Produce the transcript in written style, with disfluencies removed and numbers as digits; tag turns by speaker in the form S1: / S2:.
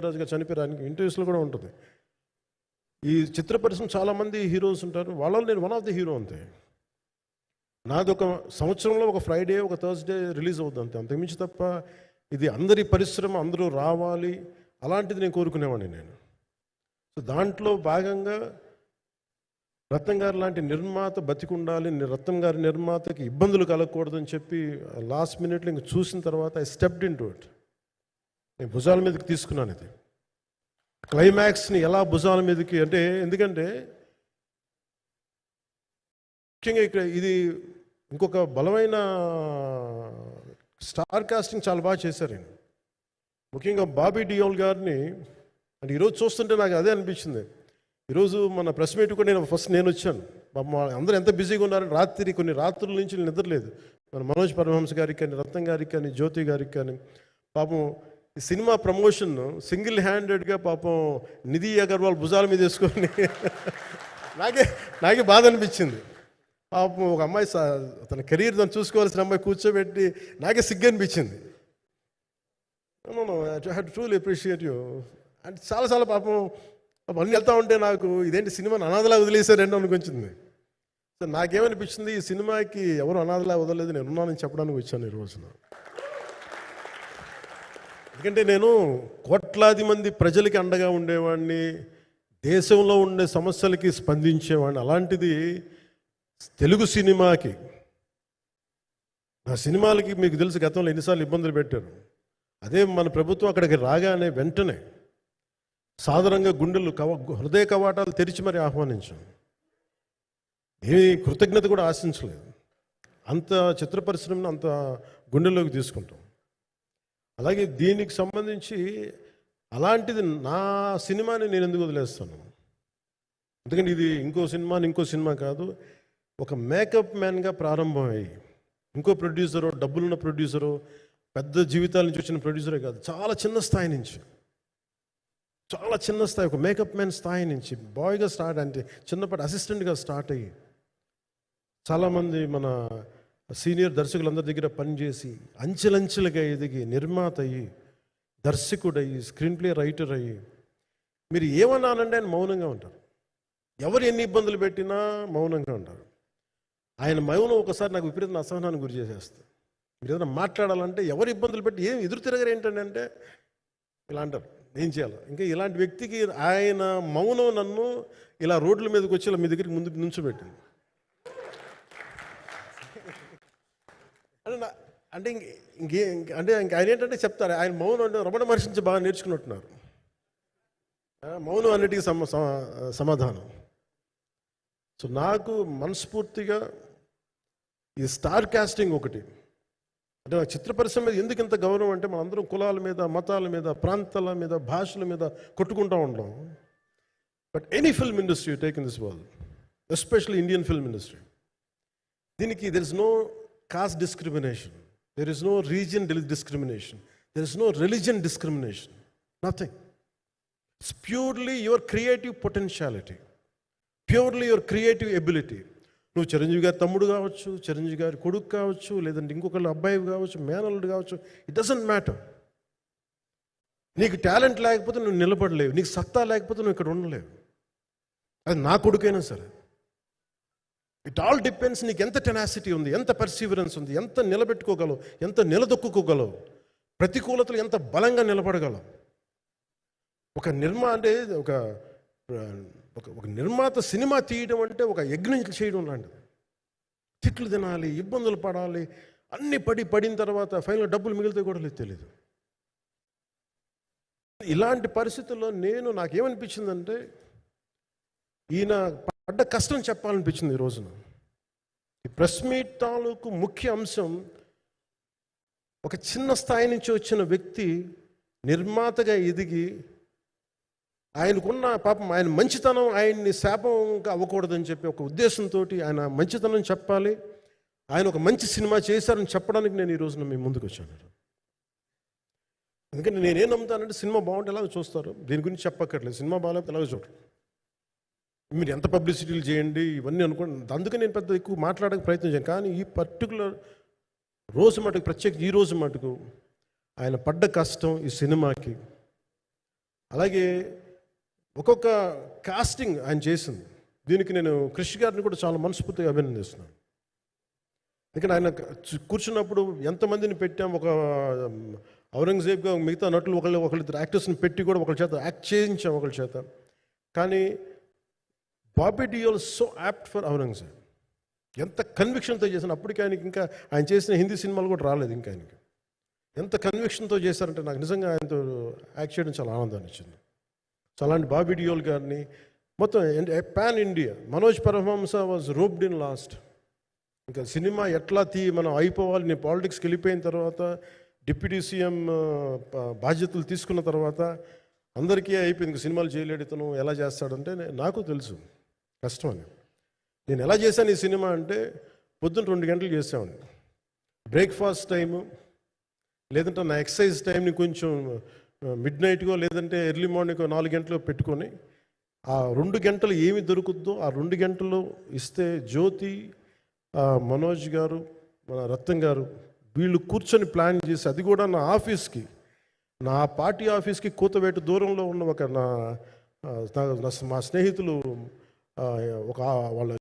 S1: రాజుగా చనిపోయారు, ఆయనకి ఇంటర్వ్యూస్లో కూడా ఉంటుంది. ఈ చిత్ర పరిశ్రమ చాలామంది హీరోస్ ఉంటారు, వాళ్ళలో నేను వన్ ఆఫ్ ది హీరో అంతే. నాది ఒక సంవత్సరంలో ఒక ఫ్రైడే ఒక థర్స్డే రిలీజ్ అవుతుంది అంతే, అంతకుమించి తప్ప ఇది అందరి పరిశ్రమ అందరూ రావాలి అలాంటిది నేను కోరుకునేవాడిని నేను. సో దాంట్లో భాగంగా రత్నం గారు లాంటి నిర్మాత బతికుండాలి, రత్నం గారి నిర్మాతకి ఇబ్బందులు కలగకూడదని చెప్పి లాస్ట్ మినిట్లో ఇంక చూసిన తర్వాత I stepped in to it. నేను భుజాల మీదకి తీసుకున్నాను ఇది. క్లైమాక్స్ని ఎలా భుజాల మీదకి అంటే, ఎందుకంటే ముఖ్యంగా ఇక్కడ ఇది ఇంకొక బలమైన స్టార్ కాస్టింగ్ చాలా బాగా చేశారు ఆయన. ముఖ్యంగా బాబీ డియోల్ గారిని అంటే ఈరోజు చూస్తుంటే నాకు అదే అనిపించింది. ఈరోజు మన ప్రెస్ మీట్ కూడా నేను వచ్చాను. అందరూ ఎంత బిజీగా ఉన్నారని కొన్ని రాత్రుల నుంచి నిద్రలేదు. మన మనోజ్ పరమహంస గారికి కానీ, రత్నం గారికి కానీ, జ్యోతి గారికి కానీ, పాపం ఈ సినిమా ప్రమోషన్ సింగిల్ హ్యాండెడ్గా పాపం నిధి అగర్వాల్ భుజాల మీద వేసుకొని నాకే బాధ అనిపించింది. పాపం ఒక అమ్మాయి తన కెరీర్ తను చూసుకోవాల్సిన అమ్మాయి కూర్చోబెట్టి నాకే సిగ్గు అనిపించింది. I had truly appreciate you. అంటే చాలా పాపం అన్నీ వెళ్తా ఉంటే నాకు ఇదేంటి సినిమాని అనాథలా వదిలేశారండి అనిపించింది. సో నాకేమనిపించింది, ఈ సినిమాకి ఎవరు అనాథలా వదలలేదు, నేను ఉన్నానని చెప్పడానికి వచ్చాను ఈ రోజున. ఎందుకంటే నేను కోట్లాది మంది ప్రజలకి అండగా ఉండేవాడిని, దేశంలో ఉండే సమస్యలకి స్పందించేవాడిని. అలాంటిది తెలుగు సినిమాకి, నా సినిమాలకి మీకు తెలుసు గతంలో ఎన్నిసార్లు ఇబ్బందులు పెట్టారు. అదే మన ప్రభుత్వం అక్కడికి రాగానే వెంటనే సాధారణంగా హృదయ కవాటాలు తెరిచి మరి ఆహ్వానించాం. ఏ కృతజ్ఞత కూడా ఆశించలేదు. అంత చిత్ర పరిశ్రమను అంత గుండెల్లోకి తీసుకుంటాం. అలాగే దీనికి సంబంధించి అలాంటిది నా సినిమాని నేను ఎందుకు వదిలేస్తాను? ఎందుకంటే ఇది ఇంకో సినిమా కాదు. ఒక మేకప్ మ్యాన్గా ప్రారంభమయ్యి ఇంకో ప్రొడ్యూసరో, డబ్బులున్న ప్రొడ్యూసరో, పెద్ద జీవితాల నుంచి వచ్చిన ప్రొడ్యూసరే కాదు, చాలా చిన్న స్థాయి నుంచి, ఒక మేకప్ మ్యాన్ స్థాయి నుంచి బాయ్గా స్టార్ట్, అంటే చిన్నపాటి అసిస్టెంట్గా స్టార్ట్ అయ్యి చాలామంది మన సీనియర్ దర్శకులందరి దగ్గర పనిచేసి అంచెలంచెలుగా ఎదిగి నిర్మాత అయ్యి, దర్శకుడయ్యి, స్క్రీన్ ప్లే రైటర్ అయ్యి, మీరు ఏమన్నానంటే ఆయన మౌనంగా ఉంటారు. ఎవరు ఎన్ని ఇబ్బందులు పెట్టినా మౌనంగా ఉంటారు. ఆయన మౌనం ఒకసారి నాకు విపరీత అసహనానికి గురి చేసేస్తుంది. మీరు ఏదైనా మాట్లాడాలంటే ఎవరు ఇబ్బందులు పెట్టి ఏం ఎదురు తిరగరు ఏంటంటే ఇలా అంటారు, ఏం చేయాలి. ఇంకా ఇలాంటి వ్యక్తికి ఆయన మౌనం నన్ను ఇలా రోడ్ల మీదకి వచ్చి ఇలా మీ దగ్గరికి ముందు నుంచోబెట్టింది. అంటే ఆయన ఏంటంటే చెప్తారు, ఆయన మౌనం అంటే రమణ మహర్షి నుంచి బాగా నేర్చుకున్నట్టున్నారు. మౌనం అన్నిటికీ సమాధానం. సో నాకు మనస్ఫూర్తిగా ఈ స్టార్ కాస్టింగ్ ఒకటి అంటే చిత్ర పరిశ్రమ మీద ఎందుకు ఇంత గౌరవం అంటే, మనందరం కులాల మీద, మతాల మీద, ప్రాంతాల మీద, భాషల మీద కొట్టుకుంటూ ఉంటాం. But any film industry take in this world, especially Indian film industry, దీనికి there is no caste discrimination, there is no region discrimination, there is no religion discrimination, nothing. It's purely your creative potentiality, purely your creative ability. నువ్వు చిరంజీవి గారి తమ్ముడు కావచ్చు, చిరంజీవి గారి కొడుకు కావచ్చు, లేదంటే ఇంకొకళ్ళు అబ్బాయి కావచ్చు, మేనల్లుడు కావచ్చు, ఇట్ డజంట్ మ్యాటర్. నీకు టాలెంట్ లేకపోతే నువ్వు నిలబడలేవు, నీకు సత్తా లేకపోతే నువ్వు ఇక్కడ ఉండలేవు. అది నా కొడుకైనా సరే. ఇట్ ఆల్ డిపెండ్స్ నీకు ఎంత టెనాసిటీ ఉంది, ఎంత పర్సీవరెన్స్ ఉంది, ఎంత నిలబెట్టుకోగలవు, ఎంత నిలదొక్కుకోగలవు, ప్రతికూలతలు ఎంత బలంగా నిలబడగలవు. ఒక నిర్మాత సినిమా తీయడం అంటే ఒక యజ్ఞం చేయడం లాంటిది. తిట్లు తినాలి, ఇబ్బందులు పడాలి, అన్ని పడిన తర్వాత ఫైనల్ డబ్బులు మిగిలితే కూడా తెలియదు. ఇలాంటి పరిస్థితుల్లో నాకేమనిపించిందంటే, ఈయన పడ్డ కష్టం చెప్పాలనిపించింది ఈ రోజున. ఈ ప్రెస్ మీట్ తాలూకు ముఖ్య అంశం, ఒక చిన్న స్థాయి నుంచి వచ్చిన వ్యక్తి నిర్మాతగా ఎదిగి, ఆయనకున్న పాపం ఆయన మంచితనం ఆయన్ని శాపంగా అవ్వకూడదని చెప్పి ఒక ఉద్దేశంతో ఆయన మంచితనం చెప్పాలి, ఆయన ఒక మంచి సినిమా చేశారని చెప్పడానికి నేను ఈ రోజున మీ ముందుకు వచ్చాను. ఎందుకంటే నేనేం నమ్ముతానంటే, సినిమా బాగుంటే ఎలాగో చూస్తారు, దీని గురించి చెప్పక్కర్లేదు. సినిమా బాగాలేకపోతే ఎలాగో చూడరు, మీరు ఎంత పబ్లిసిటీలు చేయండి ఇవన్నీ అనుకోండి. అందుకే నేను పెద్ద ఎక్కువ మాట్లాడడానికి ప్రయత్నం చేయను. కానీ ఈ పర్టికులర్ రోజు మటుకు, ప్రత్యేక ఈ రోజు మటుకు ఆయన పడ్డ కష్టం ఈ సినిమాకి అలాగే ఒక్కొక్క కాస్టింగ్ ఆయన చేసింది. దీనికి నేను క్రిష్ గారిని కూడా చాలా మనస్ఫూర్తిగా అభినందిస్తున్నాను. ఇక్కడ ఆయన కూర్చున్నప్పుడు ఎంతమందిని పెట్టాం, ఒక ఔరంగజేబ్గా మిగతా నటులు ఒకళ్ళిద్దరు యాక్టర్స్ని పెట్టి కూడా ఒకళ్ళ చేత యాక్ట్ చేయించాం ఒకళ్ళ చేత. కానీ Bobby Deol so apt for Aurangzeb. ఎంత కన్విక్షన్తో చేశాను. అప్పటికి ఆయనకి ఇంకా ఆయన చేసిన హిందీ సినిమాలు కూడా రాలేదు ఇంకా ఆయనకి. ఎంత కన్విక్షన్తో చేశారంటే నాకు నిజంగా ఆయనతో యాక్ట్ చేయడం చాలా ఆనందాన్ని ఇచ్చింది. సో అలాంటి బాబీ డియోల్ గారిని మొత్తం pan India. Manoj Paramahamsa was roped in last. ఇంకా సినిమా ఎట్లా మనం అయిపోవాలి, నేను పాలిటిక్స్కి వెళ్ళిపోయిన తర్వాత డిప్యూటీ సీఎం బాధ్యతలు తీసుకున్న తర్వాత అందరికీ అయిపోయింది. ఇంకా సినిమాలు చేయలేడు ఇతను, ఎలా చేస్తాడంటే నాకు తెలుసు కష్టం అని. నేను ఎలా చేశాను ఈ సినిమా అంటే పొద్దున్న 2 గంటలు చేసామండి. బ్రేక్ఫాస్ట్ టైము, లేదంటే నా ఎక్సర్సైజ్ టైంని కొంచెం మిడ్ నైట్గో లేదంటే ఎర్లీ మార్నింగ్ 4 గంటలు పెట్టుకొని ఆ 2 గంటలు ఏమి దొరుకుద్దో ఆ 2 గంటలు ఇస్తే జ్యోతి, మనోజ్ గారు, మన రత్నం గారు వీళ్ళు కూర్చొని ప్లాన్ చేసి, అది కూడా నా ఆఫీస్కి, నా పార్టీ ఆఫీస్కి కూతవేటు దూరంలో ఉన్న ఒక మా స్నేహితులు ఒక వాళ్ళ